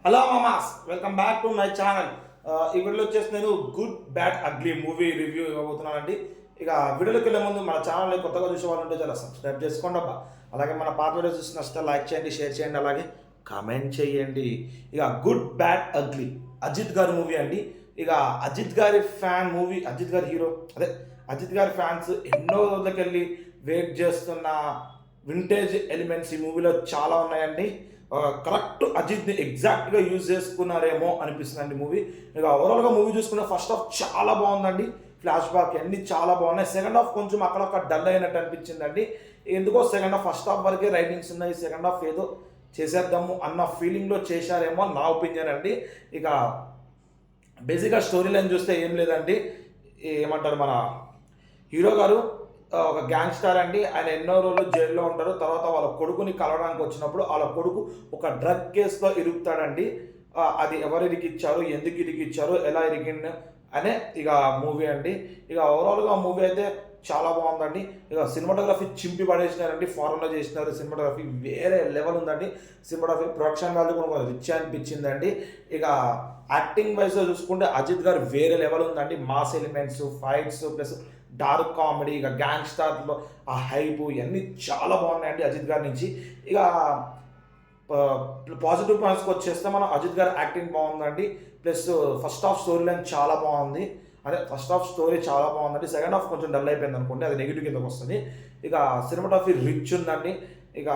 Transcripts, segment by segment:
Hello మామాస్, welcome back to my channel. ఈ వీడియోలో వచ్చేసి నేను good bad ugly movie review ఇవ్వబోతున్నానండి. ఇక వీడియోలోకి వెళ్ళే ముందు మన ఛానల్ని కొత్తగా చూసే వాళ్ళు ఉంటే చాలా సబ్స్క్రైబ్ చేసుకోండి అబ్బా. అలాగే మన పాత వీడియోస్ చూసి నచ్చితే లైక్ చేయండి, షేర్ చేయండి, అలాగే కామెంట్ చేయండి. ఇక గుడ్ బ్యాడ్ అగ్లీ అజిత్ గారి మూవీ అండి. ఇక అజిత్ గారి ఫ్యాన్ మూవీ, అజిత్ గారి హీరో, అజిత్ గారి ఫ్యాన్స్ ఎన్నో రోజులకి వెళ్ళి వెయిట్ చేస్తున్న వింటేజ్ ఎలిమెంట్స్ ఈ మూవీలో చాలా ఉన్నాయండి. కరెక్ట్ అజిత్ని ఎగ్జాక్ట్గా యూజ్ చేసుకున్నారేమో అనిపిస్తుందండి మూవీ. ఇక ఓవరాల్గా మూవీ చూసుకున్న ఫస్ట్ హాఫ్ చాలా బాగుందండి. ఫ్లాష్ బ్యాక్ అన్నీ చాలా బాగున్నాయి. సెకండ్ హాఫ్ కొంచెం అక్కడొక్క డల్ అయినట్టు అనిపించిందండి. ఎందుకో సెకండ్ హాఫ్, ఫస్ట్ హాఫ్ వరకే రైటింగ్స్ ఉన్నాయి, సెకండ్ హాఫ్ ఏదో చేసేద్దాము అన్న ఫీలింగ్లో చేశారేమో నా ఒపీనియన్ అండి. ఇక బేసిక్గా స్టోరీ లైన్ చూస్తే ఏం లేదండి, ఏమంటారు, మన హీరో గారు ఒక గ్యాంగ్స్టర్ అండి. ఆయన ఎన్నో రోజులు జైల్లో ఉంటారు. తర్వాత వాళ్ళ కొడుకుని కలవడానికి వచ్చినప్పుడు వాళ్ళ కొడుకు ఒక డ్రగ్ కేసులో ఇరుకుతాడండి. అది ఎవరు ఇరికిచ్చారు, ఎందుకు ఇరికిచ్చారు, ఎలా ఇరికింది అనే ఇక మూవీ అండి. ఇక ఓవరాల్గా మూవీ అయితే చాలా బాగుందండి. ఇక సినిమాటోగ్రఫీ చింపి పడేసినారండి, ఫారెన్లో చేసినారు. సినిమాటోగ్రఫీ వేరే లెవెల్ ఉందండి. సినిమాటోగ్రఫీ ప్రొడక్షన్ వాల్యూ కూడా రిచ్ అనిపించిందండి. ఇక యాక్టింగ్ వైజ్లో చూసుకుంటే అజిత్ గారు వేరే లెవెల్ ఉందండి. Mass elements, fights plus dark comedy, ఇక గ్యాంగ్స్టర్లో ఆ హైపు ఇవన్నీ చాలా బాగున్నాయండి అజిత్ గారి నుంచి. ఇక పాజిటివ్ పాయింట్స్కి వచ్చేస్తే మనం అజిత్ గారి యాక్టింగ్ బాగుందండి. Plus first half story line చాలా బాగుంది. ఫస్ట్ హాఫ్ స్టోరీ చాలా బాగుందండి. సెకండ్ హాఫ్ కొంచెం డల్ అయిపోయింది అనుకోండి, అది నెగిటివ్ కిందకి వస్తుంది. ఇక సినిమాటోగ్రఫీ రిచ్ ఉందండి. ఇక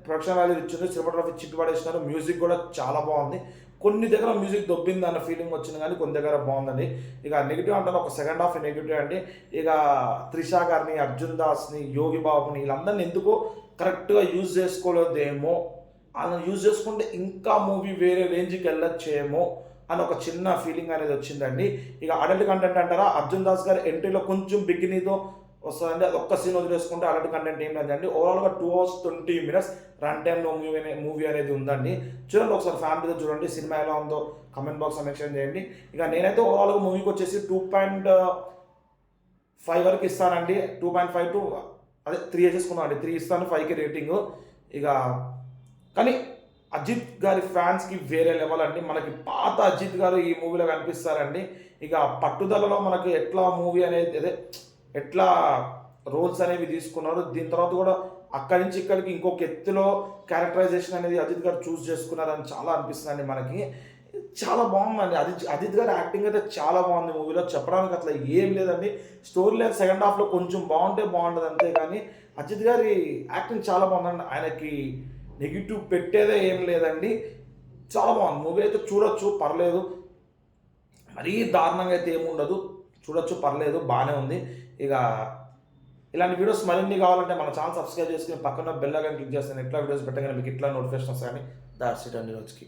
ప్రొడక్షన్ వాల్యూ రిచ్ ఉంది. సినిమాటోగ్రఫీ చిప్పి పడేసినారు. మ్యూజిక్ కూడా చాలా బాగుంది. కొన్ని దగ్గర మ్యూజిక్ దొబ్బింది అన్న ఫీలింగ్ వచ్చింది, కానీ కొన్ని దగ్గర బాగుందండి. ఇక నెగిటివ్ అంటారు, ఒక సెకండ్ హాఫ్ నెగిటివ్ అండి. ఇక త్రిషా గారిని, అర్జున్ దాస్ని, యోగి బాబుని వీళ్ళందరినీ ఎందుకో కరెక్ట్గా యూజ్ చేసుకోలేదేమో, వాళ్ళని యూజ్ చేసుకుంటే ఇంకా మూవీ వేరే రేంజ్కి వెళ్ళొచ్చేమో అని ఒక చిన్న ఫీలింగ్ అనేది వచ్చిందండి. ఇక అడల్ట్ కంటెంట్ అంటారా, అర్జున్ దాస్ గారి ఎంట్రీలో కొంచెం బిగినీతో వస్తుందండి. అది ఒక్క సీన్ వదిలేసుకుంటే అడల్ట్ కంటెంట్ ఏం లేదండి. ఓవరాల్గా 2 hours 20 minutes రన్ టైంలో మూవీ అనేది ఉందండి. చూడండి, ఒకసారి ఫ్యామిలీతో చూడండి. సినిమా ఎలా ఉందో కమెంట్ బాక్స్ మెన్షన్ చేయండి. ఇక నేనైతే ఓవరాల్గా మూవీకి వచ్చేసి 2.5 వరకు ఇస్తానండి. 2.5 to 3 వేసేసుకుందాం అండి. 3 ఇస్తాను, 5కి రేటింగ్. ఇక కానీ అజిత్ గారి ఫ్యాన్స్కి వేరే లెవెల్ అండి. మనకి పాత అజిత్ గారు ఈ మూవీలో కనిపిస్తారండి. ఇక పట్టుదలలో మనకి ఎట్లా మూవీ అనేది ఎట్లా రోల్స్ అనేవి తీసుకున్నారు. దీని తర్వాత కూడా అక్కడి నుంచి ఇక్కడికి ఇంకొక ఎత్తులో క్యారెక్టరైజేషన్ అనేది అజిత్ గారు చూస్ చేసుకున్నారని చాలా అనిపిస్తుందండి మనకి. చాలా బాగుందండి. అజిత్ గారి యాక్టింగ్ అయితే చాలా బాగుంది మూవీలో. చెప్పడానికి అట్లా ఏం లేదండి. స్టోరీ లైన్ సెకండ్ హాఫ్లో కొంచెం బాగుంటే బాగుంటుంది అంతే, కానీ అజిత్ గారి యాక్టింగ్ చాలా బాగుందండి. ఆయనకి నెగిటివ్ పెట్టేదే ఏం లేదండి. చాలా బాగుంది మూవీ అయితే. చూడొచ్చు, పర్లేదు. మరీ దారుణంగా అయితే ఏముండదు, చూడొచ్చు, పర్లేదు, బాగానే ఉంది. ఇక ఇలాంటి వీడియోస్ మరిన్ని కావాలంటే మన ఛానల్ సబ్స్క్రైబ్ చేసుకుని పక్కన బెల్ ఐకాన్ క్లిక్ చేస్తాను. ఎట్లా వీడియోస్ పెట్టగానే మీకు ఇట్లా నోటిఫికేషన్ వస్తాయని. దాట్స్ ఇట్ అండి రోజుకి.